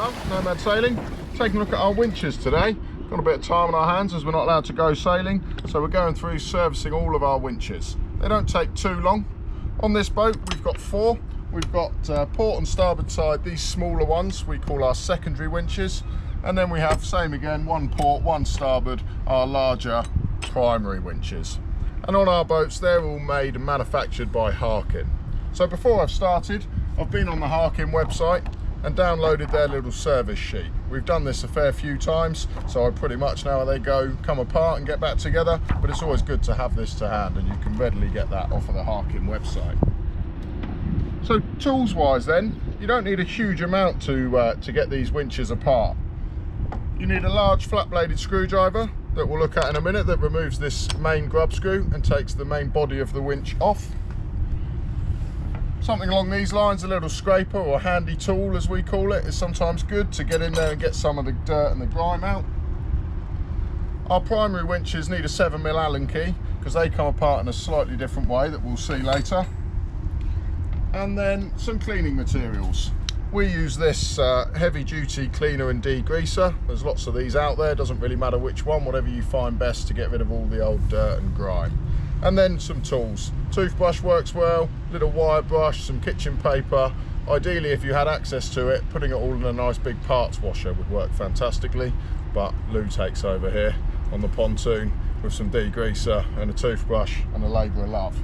everyone, Nomad Sailing. Taking a look at our winches today. Got a bit of time on our hands as we're not allowed to go sailing, so we're going through servicing all of our winches. They don't take too long. On this boat we've got four. We've got port and starboard side, these smaller ones we call our secondary winches, and then we have, same again, one port, one starboard, our larger primary winches. And on our boats they're all made and manufactured by Harkin. So before I've started, I've been on the Harkin website and downloaded their little service sheet. We've done this a fair few times, so I pretty much know how they come apart and get back together, but it's always good to have this to hand, and you can readily get that off of the Harkin website. So tools wise then, you don't need a huge amount to get these winches apart. You need a large flat bladed screwdriver that we'll look at in a minute, that removes this main grub screw and takes the main body of the winch off. Something along these lines, a little scraper or handy tool as we call it, is sometimes good to get in there and get some of the dirt and the grime out. Our primary winches need a 7mm Allen key because they come apart in a slightly different way that we'll see later. And then some cleaning materials. We use this heavy duty cleaner and degreaser. There's lots of these out there, doesn't really matter which one, whatever you find best to get rid of all the old dirt and grime. And then some tools. Toothbrush works well, little wire brush, some kitchen paper. Ideally, if you had access to it, putting it all in a nice big parts washer would work fantastically, but Lou takes over here on the pontoon with some degreaser and a toothbrush and a labour of love.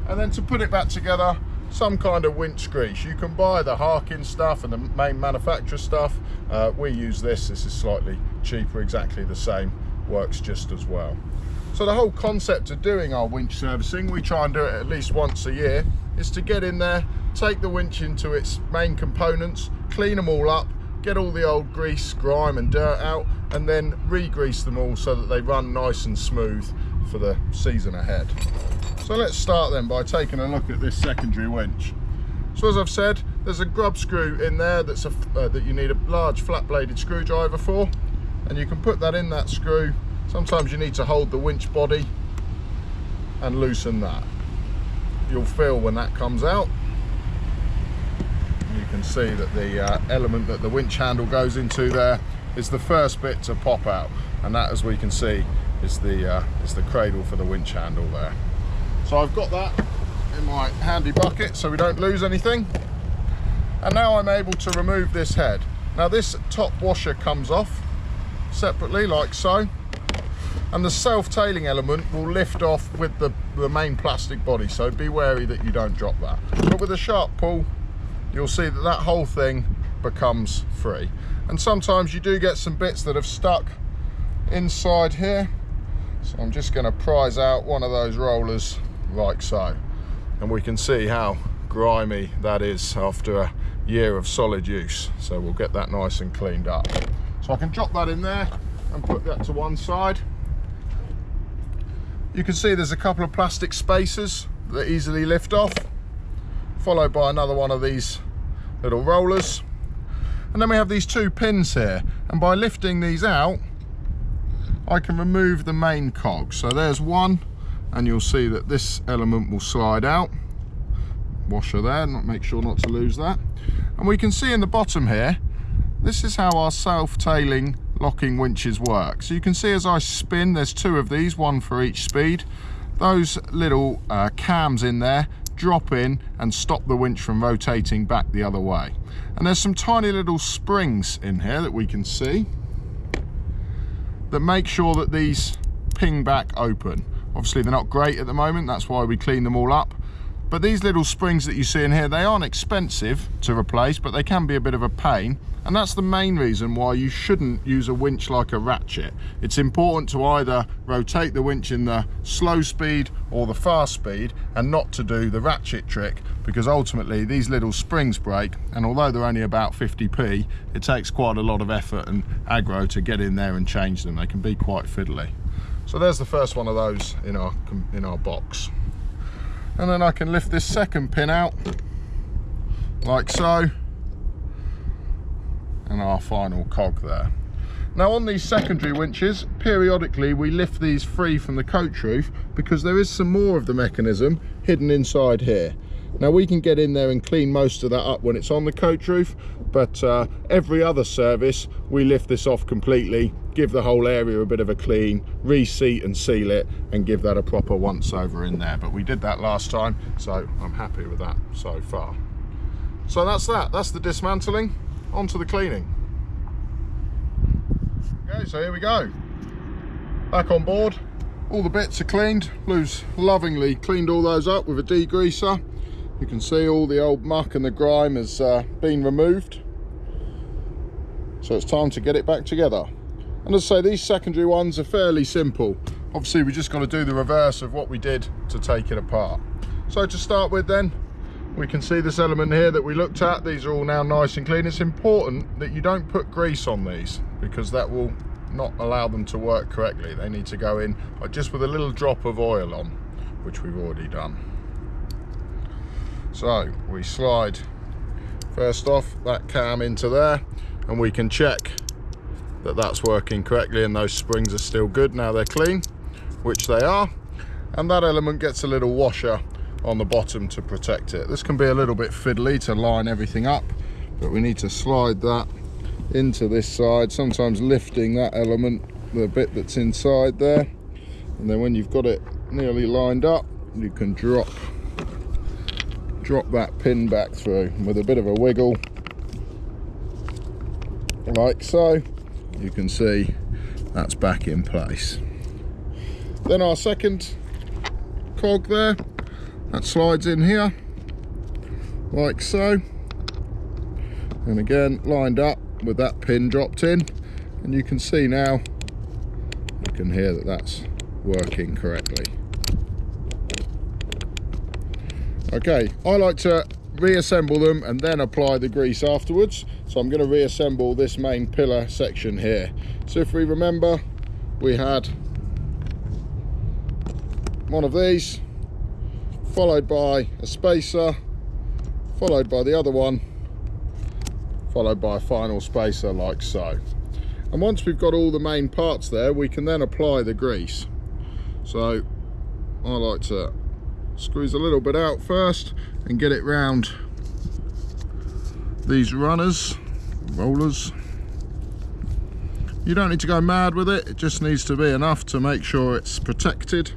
And then to put it back together, some kind of winch grease. You can buy the Harkin stuff and the main manufacturer stuff. We use this is slightly cheaper, exactly the same, works just as well. So the whole concept of doing our winch servicing, we try and do it at least once a year, is to get in there, take the winch into its main components, clean them all up, get all the old grease, grime and dirt out, and then re-grease them all so that they run nice and smooth for the season ahead. So let's start then by taking a look at this secondary winch. So as I've said, there's a grub screw in there that's that you need a large flat bladed screwdriver for, and you can put that in that screw. Sometimes you need to hold the winch body and loosen that. You'll feel when that comes out. You can see that the element that the winch handle goes into there is the first bit to pop out, and that, as we can see, is the cradle for the winch handle there. So I've got that in my handy bucket so we don't lose anything. And now I'm able to remove this head. Now this top washer comes off separately like so, and the self-tailing element will lift off with the main plastic body, so be wary that you don't drop that. But with a sharp pull, you'll see that that whole thing becomes free. And sometimes you do get some bits that have stuck inside here, so I'm just going to prise out one of those rollers like so, and we can see how grimy that is after a year of solid use. So we'll get that nice and cleaned up. So I can drop that in there and put that to one side. You can see there's a couple of plastic spacers that easily lift off, followed by another one of these little rollers. And then we have these two pins here, and by lifting these out I can remove the main cog. So there's one, and you'll see that this element will slide out. Washer there, make sure not to lose that. And we can see in the bottom here, this is how our self-tailing locking winches work. So you can see as I spin, there's two of these, one for each speed. Those little cams in there drop in and stop the winch from rotating back the other way. And there's some tiny little springs in here that we can see that make sure that these ping back open. Obviously they're not great at the moment, that's why we clean them all up. But these little springs that you see in here, they aren't expensive to replace, but they can be a bit of a pain. And that's the main reason why you shouldn't use a winch like a ratchet. It's important to either rotate the winch in the slow speed or the fast speed, and not to do the ratchet trick, because ultimately these little springs break, and although they're only about 50p, it takes quite a lot of effort and aggro to get in there and change them. They can be quite fiddly. So there's the first one of those in our box. And then I can lift this second pin out like so, and our final cog there. Now on these secondary winches, periodically we lift these free from the coach roof because there is some more of the mechanism hidden inside here. Now we can get in there and clean most of that up when it's on the coach roof, but every other service we lift this off completely, give the whole area a bit of a clean, reseat and seal it, and give that a proper once over in there. But we did that last time, so I'm happy with that so far. So that's the dismantling. On to the cleaning. Okay, so here we go. Back on board. All the bits are cleaned. Lou's lovingly cleaned all those up with a degreaser. You can see all the old muck and the grime has been removed. So it's time to get it back together. And as I say, these secondary ones are fairly simple. Obviously, we just got to do the reverse of what we did to take it apart. So to start with then, we can see this element here that we looked at. These are all now nice and clean. It's important that you don't put grease on these, because that will not allow them to work correctly. They need to go in just with a little drop of oil on, which we've already done. So we slide first off that cam into there, and we can check that that's working correctly and those springs are still good. Now they're clean, which they are, and that element gets a little washer on the bottom to protect it. This can be a little bit fiddly to line everything up, but we need to slide that into this side, sometimes lifting that element, the bit that's inside there, and then when you've got it nearly lined up, you can drop that pin back through with a bit of a wiggle, like so. You can see that's back in place. Then our second cog there, that slides in here like so, and again lined up with that pin dropped in, and you can see now, you can hear that that's working correctly. Okay, I like to reassemble them and then apply the grease afterwards, so I'm going to reassemble this main pillar section here. So if we remember, we had one of these, followed by a spacer, followed by the other one, followed by a final spacer like so. And once we've got all the main parts there, we can then apply the grease. So I like to squeeze a little bit out first and get it round these rollers. You don't need to go mad with it, it just needs to be enough to make sure it's protected.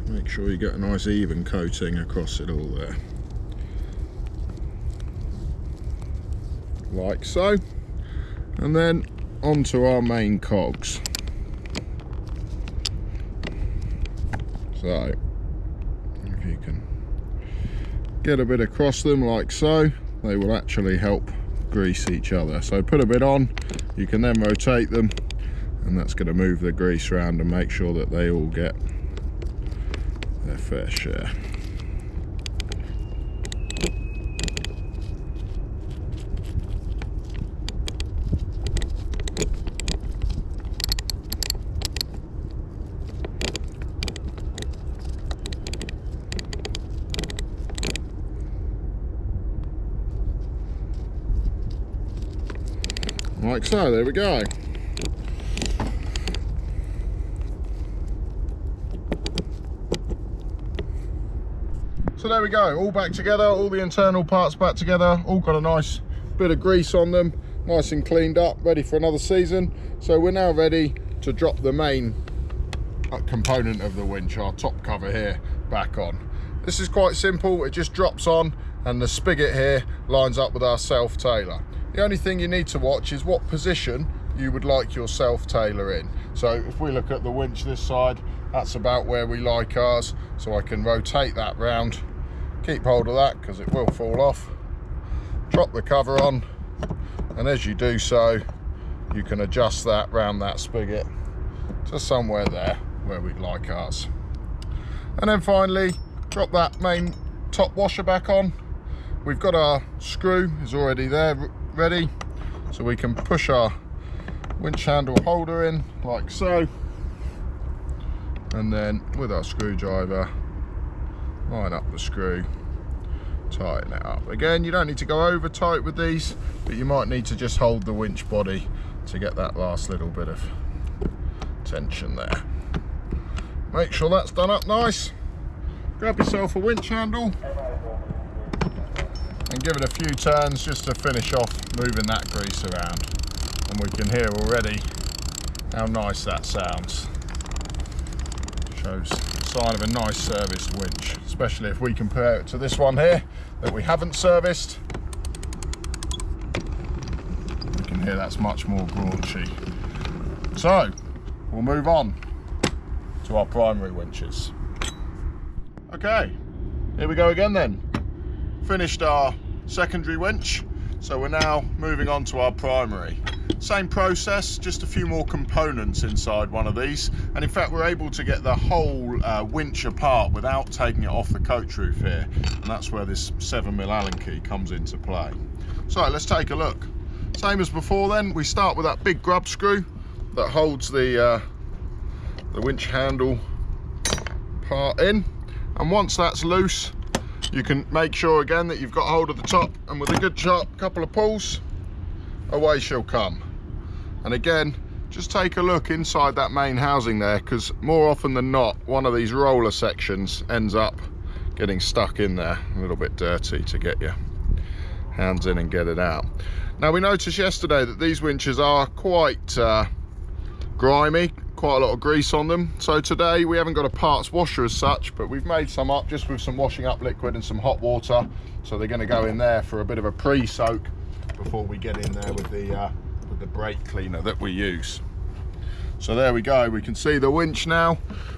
Make sure you get a nice even coating across it all there, like so. And then onto our main cogs. So if you can get a bit across them like so, they will actually help grease each other. So put a bit on, you can then rotate them, and that's going to move the grease around and make sure that they all get their fair share. Like so, there we go. So there we go, all back together, all the internal parts back together, all got a nice bit of grease on them, nice and cleaned up, ready for another season. So we're now ready to drop the main component of the winch, our top cover here, back on. This is quite simple, it just drops on and the spigot here lines up with our self-tailer. The only thing you need to watch is what position you would like your self-tailer in. So if we look at the winch this side, that's about where we like ours. So I can rotate that round, keep hold of that because it will fall off, drop the cover on, and as you do so, you can adjust that round that spigot to somewhere there where we'd like ours. And then finally, drop that main top washer back on. We've got our screw is already there ready, so we can push our winch handle holder in like so, and then with our screwdriver line up the screw, tighten it up. Again, you don't need to go over tight with these, but you might need to just hold the winch body to get that last little bit of tension there. Make sure that's done up nice. Grab yourself a winch handle and give it a few turns just to finish off moving that grease around. And we can hear already how nice that sounds. Shows a sign of a nice serviced winch, especially if we compare it to this one here that we haven't serviced. We can hear that's much more raunchy. So we'll move on to our primary winches. Okay, here we go again then. Finished our secondary winch, so we're now moving on to our primary. Same process, just a few more components inside one of these, and in fact we're able to get the whole winch apart without taking it off the coach roof here, and that's where this 7mm Allen key comes into play. So let's take a look. Same as before then, we start with that big grub screw that holds the winch handle part in, and once that's loose you can make sure again that you've got hold of the top, and with a good sharp couple of pulls away she'll come. And again, just take a look inside that main housing there, because more often than not one of these roller sections ends up getting stuck in there, a little bit dirty to get your hands in and get it out. Now we noticed yesterday that these winches are quite grimy, quite a lot of grease on them, so today we haven't got a parts washer as such, but we've made some up just with some washing up liquid and some hot water, so they're going to go in there for a bit of a pre-soak before we get in there with the brake cleaner that we use. So there we go, we can see the winch now.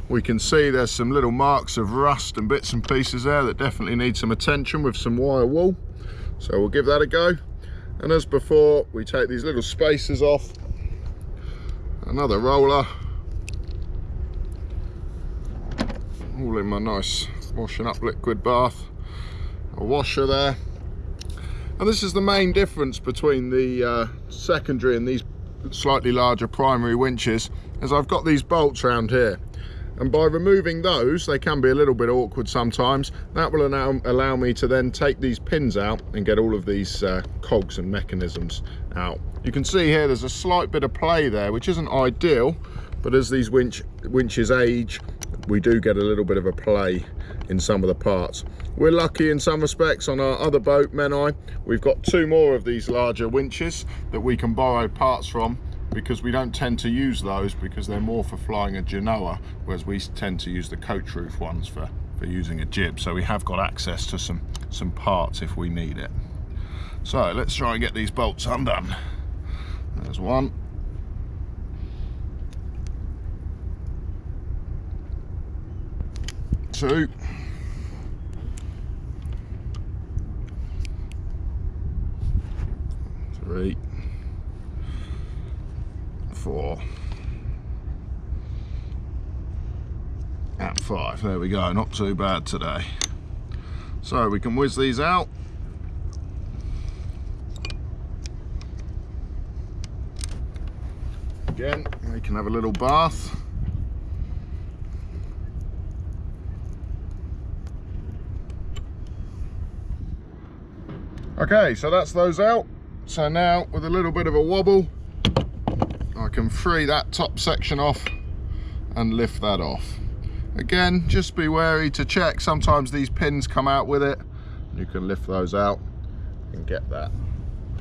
We can see there's some little marks of rust and bits and pieces there that definitely need some attention with some wire wool, so we'll give that a go. And as before, we take these little spacers off, another roller, all in my nice washing up liquid bath, a washer there. And this is the main difference between the secondary and these slightly larger primary winches, as I've got these bolts around here, and by removing those, they can be a little bit awkward sometimes. That will allow me to then take these pins out and get all of these cogs and mechanisms out. You can see here there's a slight bit of play there, which isn't ideal, but as these winches age, we do get a little bit of a play in some of the parts. We're lucky in some respects on our other boat, Menai. We've got 2 more of these larger winches that we can borrow parts from, because we don't tend to use those because they're more for flying a Genoa, whereas we tend to use the coach roof ones for using a jib. So we have got access to some parts if we need it. So let's try and get these bolts undone. There's one. 2. 3. 4. And 5. There we go, not too bad today. So we can whiz these out. Again, we can have a little bath. Okay, so that's those out. So now with a little bit of a wobble, I can free that top section off and lift that off. Again, just be wary to check. Sometimes these pins come out with it. You can lift those out and get that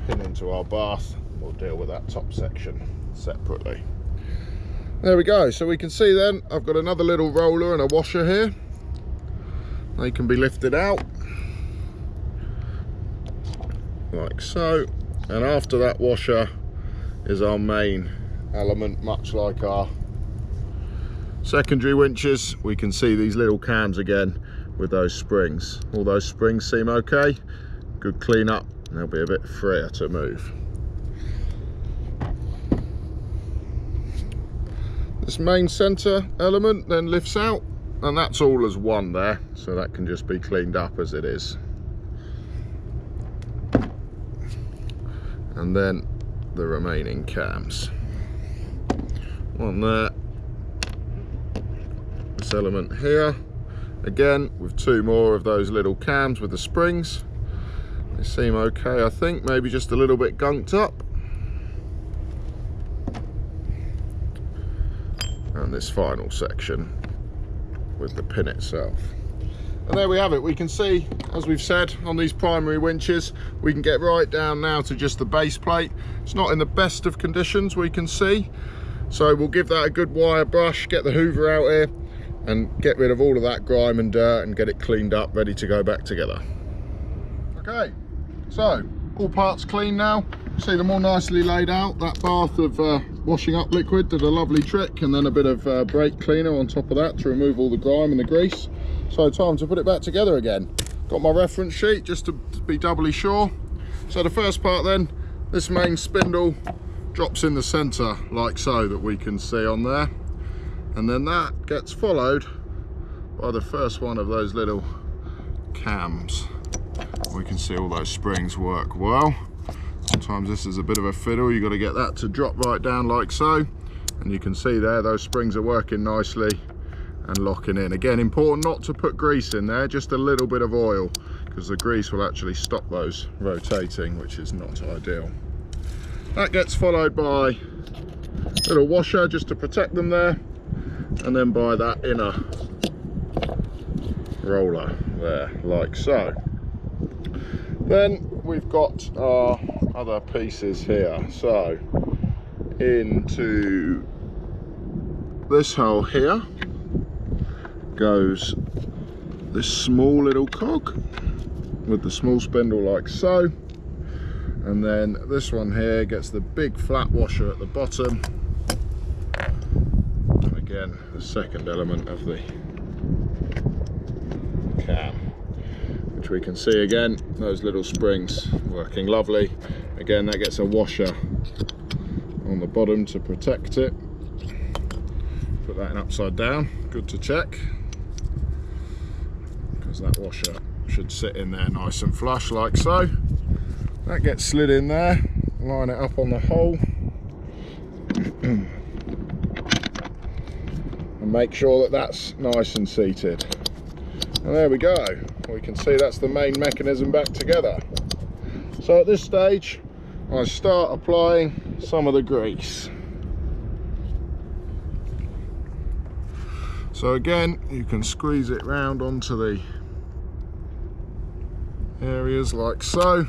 pin into our bath. We'll deal with that top section separately. There we go. So we can see then I've got another little roller and a washer here. They can be lifted out like so, and after that washer is our main element, much like our secondary winches. We can see these little cams again with those springs. All those springs seem okay. Good clean up, and they'll be a bit freer to move. This main center element then lifts out, and that's all as one there, so that can just be cleaned up as it is. And then the remaining cams. One there. This element here. Again, with 2 more of those little cams with the springs. They seem okay, I think. Maybe just a little bit gunked up. and this final section with the pin itself. And there we have it. We can see, as we've said, on these primary winches, we can get right down now to just the base plate. It's not in the best of conditions, we can see. So we'll give that a good wire brush, get the hoover out here, and get rid of all of that grime and dirt and get it cleaned up, ready to go back together. Okay, so all parts clean now. See them all nicely laid out. That bath of washing up liquid did a lovely trick, and then a bit of brake cleaner on top of that to remove all the grime and the grease. So time to put it back together again. Got my reference sheet just to be doubly sure. So the first part then, this main spindle drops in the center like so, that we can see on there. And then that gets followed by the first one of those little cams. We can see all those springs work well. Sometimes this is a bit of a fiddle. You've got to get that to drop right down like so. And you can see there, those springs are working nicely and locking in. Again, important not to put grease in there, just a little bit of oil, because the grease will actually stop those rotating, which is not ideal. That gets followed by a little washer just to protect them there, and then by that inner roller there, like so. Then we've got our other pieces here. So into this hole here goes this small little cog with the small spindle like so, and then this one here gets the big flat washer at the bottom, and again the second element of the cam, which we can see again, those little springs working lovely. Again, that gets a washer on the bottom to protect it. Put that in upside down, good to check, because that washer should sit in there nice and flush like so. That gets slid in there, line it up on the hole and make sure that that's nice and seated. And there we go, we can see that's the main mechanism back together. So at this stage I start applying some of the grease. So again, you can squeeze it round onto the areas like so,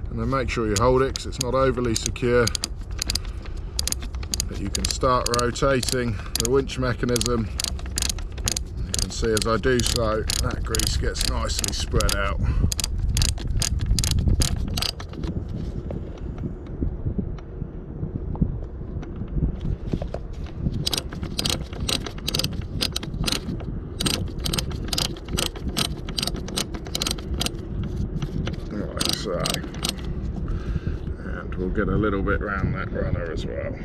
and then make sure you hold it because it's not overly secure, but you can start rotating the winch mechanism. You can see as I do so, that grease gets nicely spread out. And we'll get a little bit round that runner as well.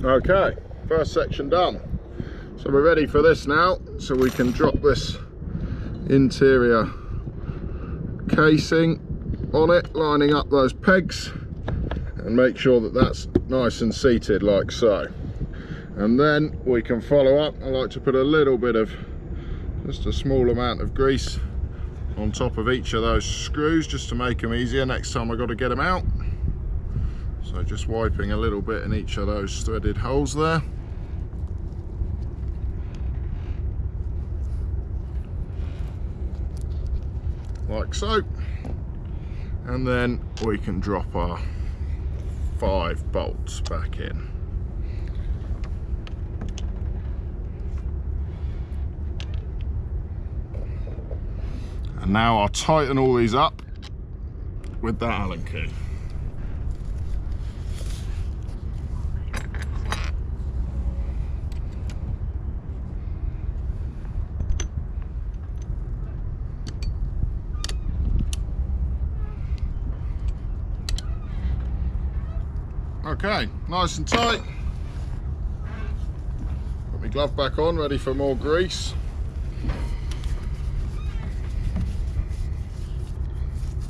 Okay, first section done. So we're ready for this now, so we can drop this interior casing on it, lining up those pegs, and make sure that that's nice and seated like so. And then we can follow up. I like to put a little bit of, just a small amount of grease on top of each of those screws, just to make them easier next time I've got to get them out. So just wiping a little bit in each of those threaded holes there. Like so. And then we can drop our 5 bolts back in. And now I'll tighten all these up with that Allen key. Okay, nice and tight. Put my glove back on, ready for more grease.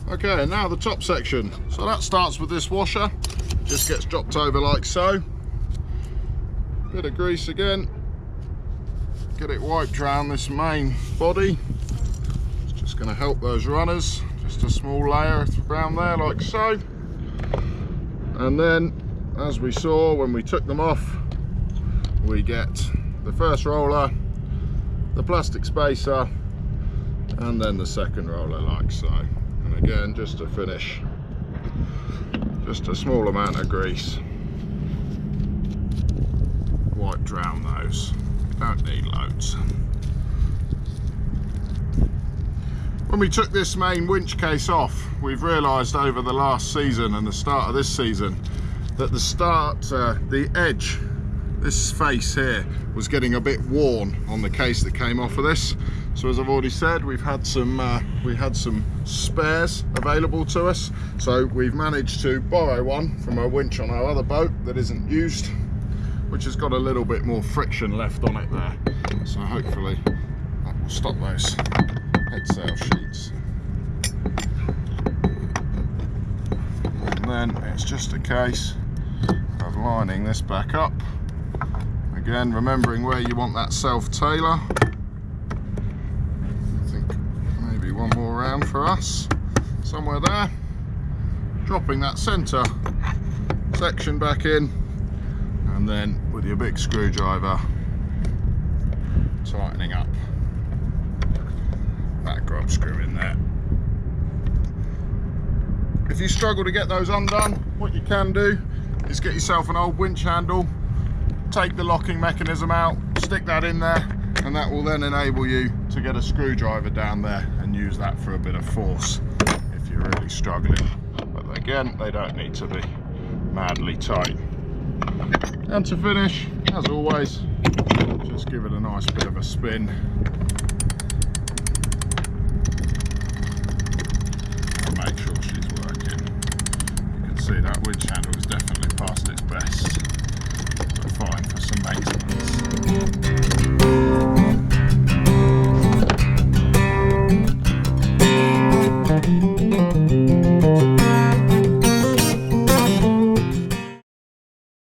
Okay, and now the top section. So that starts with this washer, just gets dropped over like so. Bit of grease again. Get it wiped around this main body. It's just going to help those runners. Just a small layer around there like so. And then, as we saw when we took them off, we get the first roller, the plastic spacer, and then the second roller like so. And again, just to finish, just a small amount of grease wiped around those. Don't need loads. When we took this main winch case off, we've realised over the last season and the start of this season that the edge, this face here, was getting a bit worn on the case that came off of this. So as I've already said, we had some spares available to us. So we've managed to borrow one from a winch on our other boat that isn't used, which has got a little bit more friction left on it there. So hopefully that will stop those head sail sheets. And then it's just a case of lining this back up. Again, remembering where you want that self-tailor. I think maybe one more round for us, somewhere there. Dropping that centre section back in, and then with your big screwdriver, tightening up that grub screw in there. If you struggle to get those undone, what you can do is get yourself an old winch handle, take the locking mechanism out, stick that in there, and that will then enable you to get a screwdriver down there and use that for a bit of force if you're really struggling. But again, they don't need to be madly tight. And to finish, as always, just give it a nice bit of a spin